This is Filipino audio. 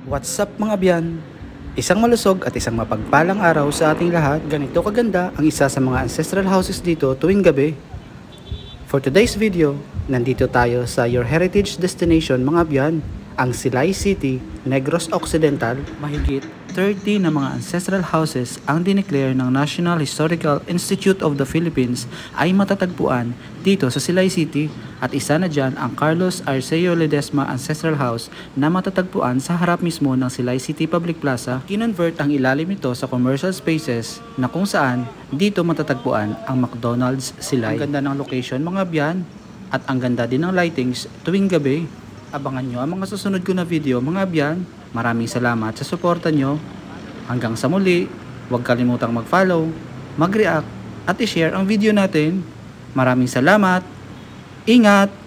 What's up mga biyan? Isang malusog at isang mapagpalang araw sa ating lahat. Ganito kaganda ang isa sa mga ancestral houses dito tuwing gabi. For today's video, nandito tayo sa your heritage destination mga biyan, ang Silay City, Negros Occidental. Mahigit 30 na mga ancestral houses ang dineclare ng National Historical Institute of the Philippines ay matatagpuan dito sa Silay City, at isa na dyan ang Carlos Arceo Ledesma Ancestral House na matatagpuan sa harap mismo ng Silay City Public Plaza. Kinonvert ang ilalim nito sa commercial spaces na kung saan dito matatagpuan ang McDonald's Silay. Ang ganda ng location mga biyan, at ang ganda din ng lightings tuwing gabi. Abangan nyo ang mga susunod ko na video mga biyan. Maraming salamat sa suporta nyo. Hanggang sa muli, huwag kalimutang mag-follow, mag-react at i-share ang video natin. Maraming salamat. Ingat!